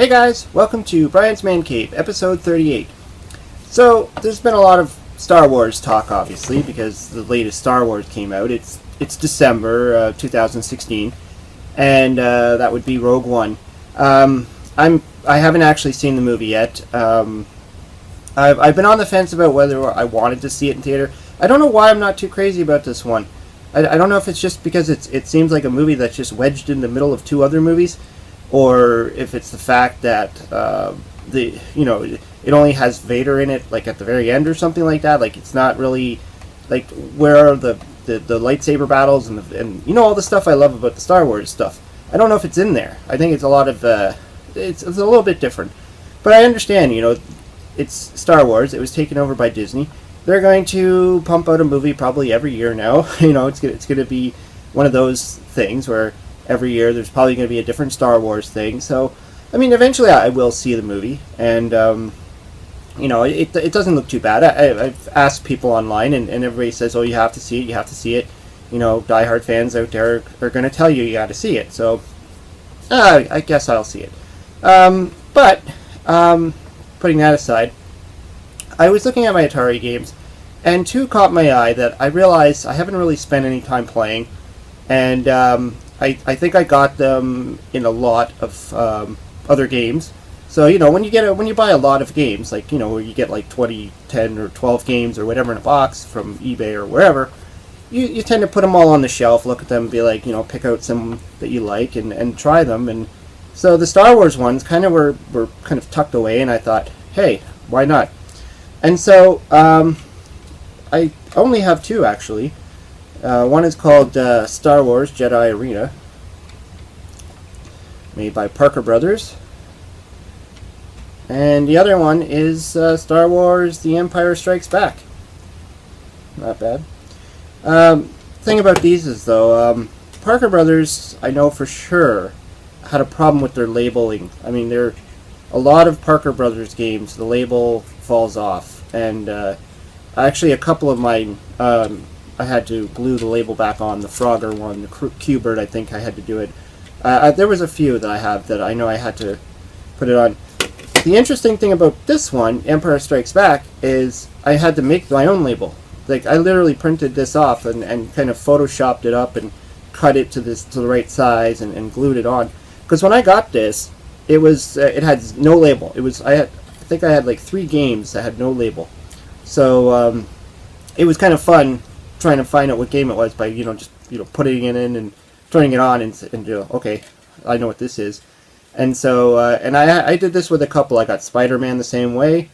Hey guys, welcome to Brian's Man Cave, episode 38. So, there's been a lot of Star Wars talk, obviously, because the latest Star Wars came out. It's December 2016, and that would be Rogue One. I haven't actually seen the movie yet. I've been on the fence about whether I wanted to see it in theater. I don't know why I'm not too crazy about this one. I don't know if it's just because it seems like a movie that's just wedged in the middle of two other movies, or if it's the fact that it only has Vader in it, like at the very end or something like that. Like it's not really like where are the lightsaber battles and all the stuff I love about the Star Wars stuff. I don't know if it's in there. I think it's a lot of it's a little bit different, but I understand. It's Star Wars. It was taken over by Disney. They're going to pump out a movie probably every year now. It's going to be one of those things where every year there's probably going to be a different Star Wars thing. So, I mean, eventually I will see the movie, and it doesn't look too bad. I've asked people online, and everybody says, "Oh, you have to see it. You have to see it." Diehard fans out there are going to tell you got to see it. So, I guess I'll see it. But putting that aside, I was looking at my Atari games, and two caught my eye that I realized I haven't really spent any time playing, and I think I got them in a lot of other games. So when you buy a lot of games, like where you get like 20, 10, or 12 games or whatever in a box from eBay or wherever, you tend to put them all on the shelf, look at them, and be like, pick out some that you like and try them. And so the Star Wars ones kind of were kind of tucked away, and I thought, hey, why not? And so I only have two, actually. One is called Star Wars Jedi Arena, made by Parker Brothers. And the other one is Star Wars The Empire Strikes Back. Not bad. Thing about these is, though, Parker Brothers, I know for sure, had a problem with their labeling. I mean, a lot of Parker Brothers games, the label falls off. And actually, a couple of mine, I had to glue the label back on. The Frogger one, the Q-Bird, I think I had to do it. There was a few that I have that I know I had to put it on. The interesting thing about this one, Empire Strikes Back, is I had to make my own label. Like, I literally printed this off and kind of photoshopped it up and cut it to the right size and glued it on. Because when I got this, it had no label. I think I had like 3 games that had no label. So it was kind of fun trying to find out what game it was by just putting it in and turning it on and okay, I know what this is. And so and I did this with a couple. I got Spider-Man the same way,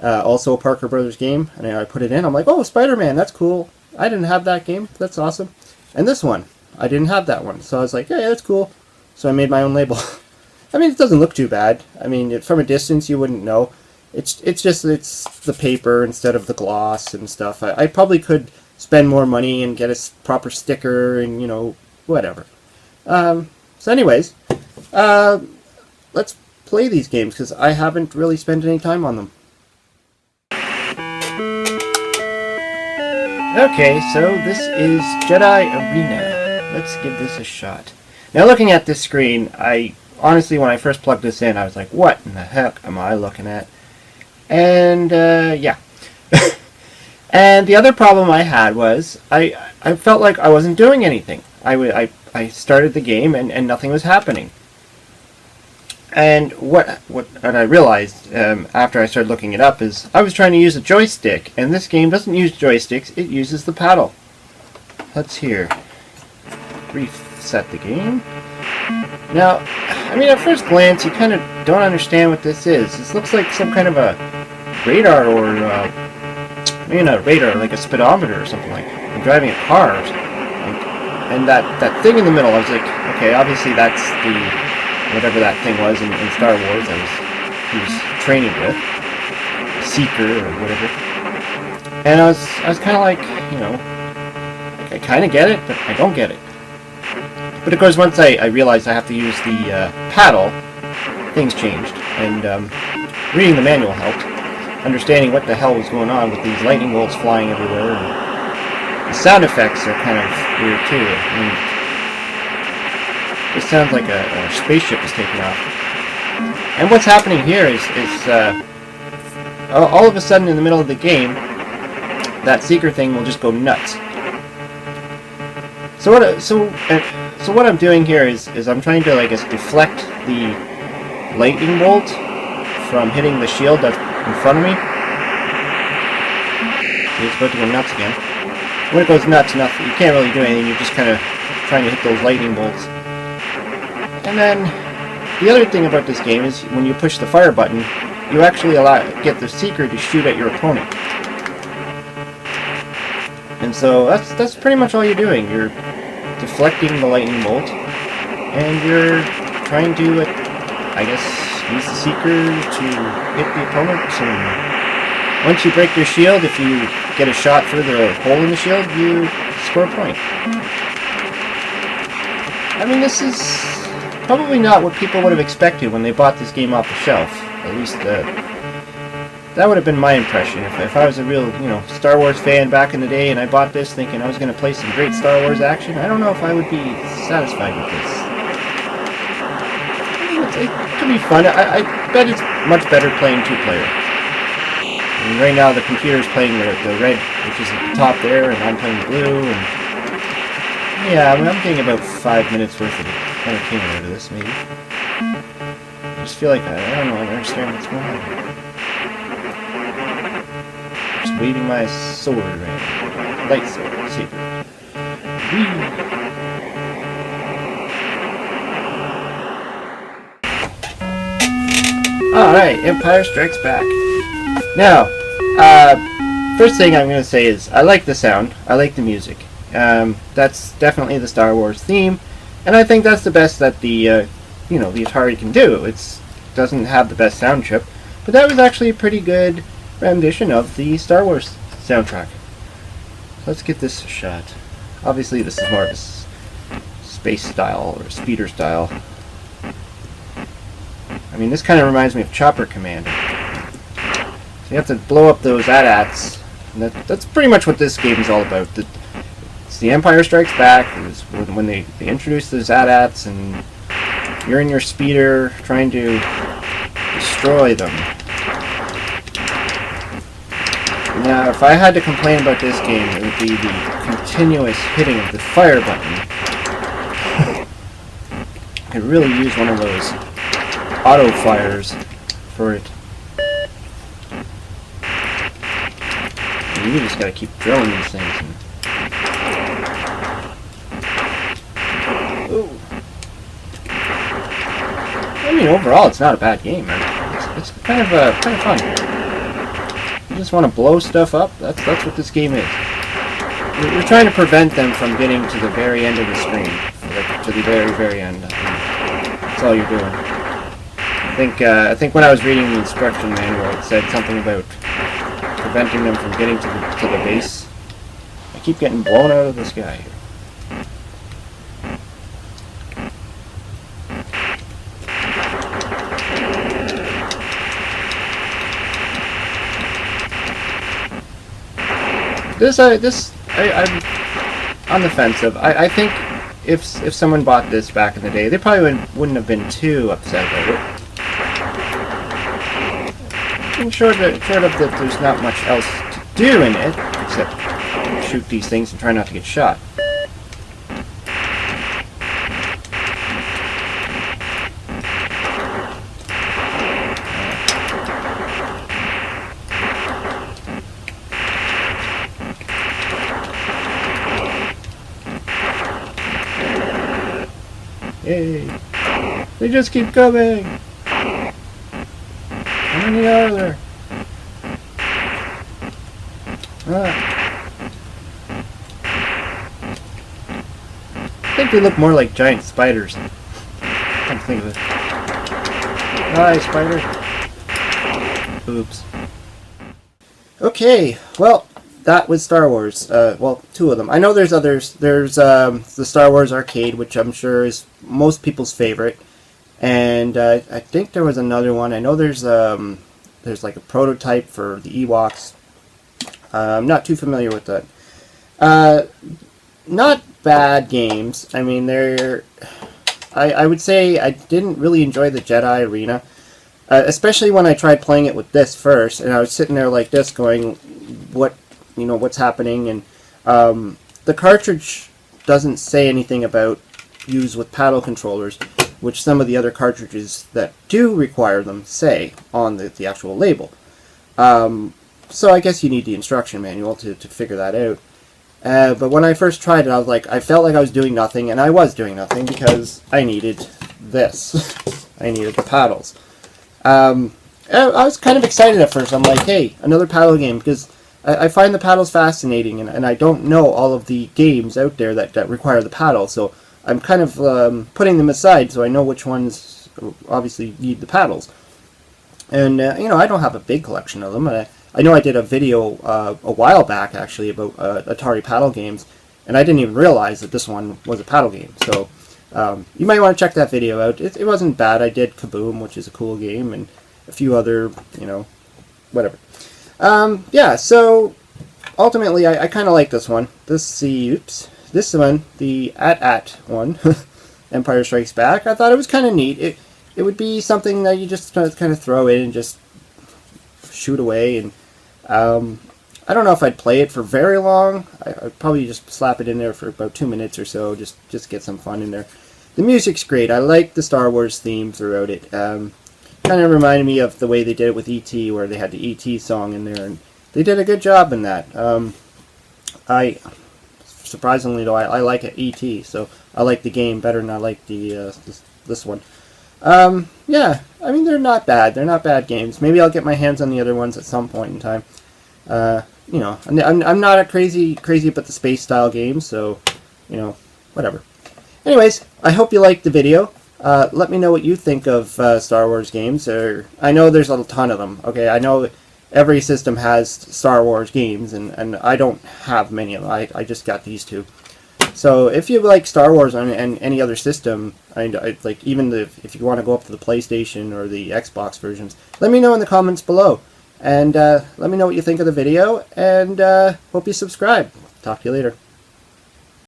also a Parker Brothers game, and I put it in. I'm like, oh, Spider-Man, that's cool. I didn't have that game. That's awesome. And this one, I didn't have that one, so I was like, yeah, that's cool. So I made my own label. I mean, it doesn't look too bad. I mean, from a distance, you wouldn't know. It's the paper instead of the gloss and stuff. I probably could spend more money and get a proper sticker and whatever. So anyways, let's play these games because I haven't really spent any time on them. Okay, so this is Jedi Arena. Let's give this a shot. Now, looking at this screen, I honestly, when I first plugged this in, I was like, what in the heck am I looking at? And, yeah. And the other problem I had was I felt like I wasn't doing anything. I started the game and nothing was happening. And what I realized after I started looking it up is I was trying to use a joystick, and this game doesn't use joysticks, it uses the paddle. Let's here reset the game. Now, I mean, at first glance, you kind of don't understand what this is. This looks like some kind of a radar or maybe not a radar, like a speedometer or something like that. I'm driving a car or something. And that thing in the middle, I was like, okay, obviously that's the whatever that thing was in Star Wars he was training with, Seeker or whatever. And I was kind of like, I kind of get it, but I don't get it. But of course, once I realized I have to use the paddle, things changed, and reading the manual helped. Understanding what the hell was going on with these lightning bolts flying everywhere. And the sound effects are kind of weird too. I mean, it sounds like a spaceship is taking off. And what's happening here is all of a sudden in the middle of the game, that seeker thing will just go nuts. So what I'm doing here is I'm trying to, I guess, deflect the lightning bolt from hitting the shield that's in front of me. See, it's about to go nuts again. When it goes nuts, nothing, you can't really do anything. You're just kind of trying to hit those lightning bolts. And then the other thing about this game is when you push the fire button, you actually get the seeker to shoot at your opponent. And so that's pretty much all you're doing. You're deflecting the lightning bolt, and you're trying to, I guess, use the seeker to hit the opponent. And once you break your shield, if you get a shot through the hole in the shield, you score a point. I mean, this is probably not what people would have expected when they bought this game off the shelf. At least that would have been my impression. If I was a real, Star Wars fan back in the day and I bought this thinking I was going to play some great Star Wars action, I don't know if I would be satisfied with this. It could be fun. I bet it's much better playing two-player. I mean, right now the computer's playing the red, which is at the top there, and I'm playing the blue, and yeah, I mean, I'm getting about 5 minutes worth of entertainment out of this, maybe. I just feel like I don't know, I don't understand what's going on. Just waving my sword around. Light sword, see. Alright, Empire Strikes Back. Now, first thing I'm going to say is, I like the sound, I like the music. That's definitely the Star Wars theme, and I think that's the best that the Atari can do. It doesn't have the best sound chip, but that was actually a pretty good rendition of the Star Wars soundtrack. Let's get this shot. Obviously this is more of a space style or speeder style. I mean, this kind of reminds me of Chopper Commander. So you have to blow up those AT-ATs, and that's pretty much what this game is all about. It's the Empire Strikes Back. It was when they introduced those AT-ATs, and you're in your speeder trying to destroy them. Now, if I had to complain about this game, it would be the continuous hitting of the fire button. I could really use one of those auto fires for it. And you just gotta keep drilling these things. Ooh. I mean, overall, it's not a bad game. It's kind of fun. You just want to blow stuff up. That's what this game is. You're trying to prevent them from getting to the very end of the screen, like to the very end. That's all you're doing. I think when I was reading the instruction manual, it said something about preventing them from getting to the base. I keep getting blown out of the sky here. I'm on the fence of. I think if someone bought this back in the day, they probably wouldn't have been too upset about it. And short of that, there's not much else to do in it except shoot these things and try not to get shot. Yay! They just keep coming! How many are there? I think they look more like giant spiders. I can't think of it. Hi, spider. Oops. Okay, well, that was Star Wars. Well, two of them. I know there's others. There's the Star Wars Arcade, which I'm sure is most people's favorite. And I think there was another one. I know there's like a prototype for the Ewoks. I'm not too familiar with that. Not bad games. I mean, I would say I didn't really enjoy the Jedi Arena. especially when I tried playing it with this first, and I was sitting there like this going, what's happening, and the cartridge doesn't say anything about use with paddle controllers, which some of the other cartridges that do require them say on the actual label. So I guess you need the instruction manual to figure that out. But when I first tried it, I felt like I was doing nothing, and I was doing nothing because I needed this. I needed the paddles. I was kind of excited at first. I'm like, hey, another paddle game, because I find the paddles fascinating, and I don't know all of the games out there that require the paddles, so I'm kind of putting them aside so I know which ones obviously need the paddles. And, I don't have a big collection of them. I know I did a video a while back, actually, about Atari paddle games, and I didn't even realize that this one was a paddle game. So you might want to check that video out. It wasn't bad. I did Kaboom, which is a cool game, and a few other, whatever. Yeah, so ultimately I kind of like this one. This one, the AT-AT one, Empire Strikes Back. I thought it was kind of neat. It would be something that you just kind of throw in and just shoot away, and I don't know if I'd play it for very long. I'd probably just slap it in there for about 2 minutes or so, just get some fun in there. The music's great. I like the Star Wars theme throughout it. Kind of reminded me of the way they did it with E.T., where they had the E.T. song in there, and they did a good job in that. Surprisingly though, I like E.T., so I like the game better than I like this one. Yeah, I mean, they're not bad. They're not bad games. Maybe I'll get my hands on the other ones at some point in time. I'm not a crazy about the space style games, so, whatever. Anyways, I hope you liked the video. Let me know what you think of Star Wars games. I know there's a ton of them. Okay, I know every system has Star Wars games, and I don't have many of them. I just got these two. So if you like Star Wars on any other system, like even if you want to go up to the PlayStation or the Xbox versions, let me know in the comments below. And let me know what you think of the video, and hope you subscribe. Talk to you later.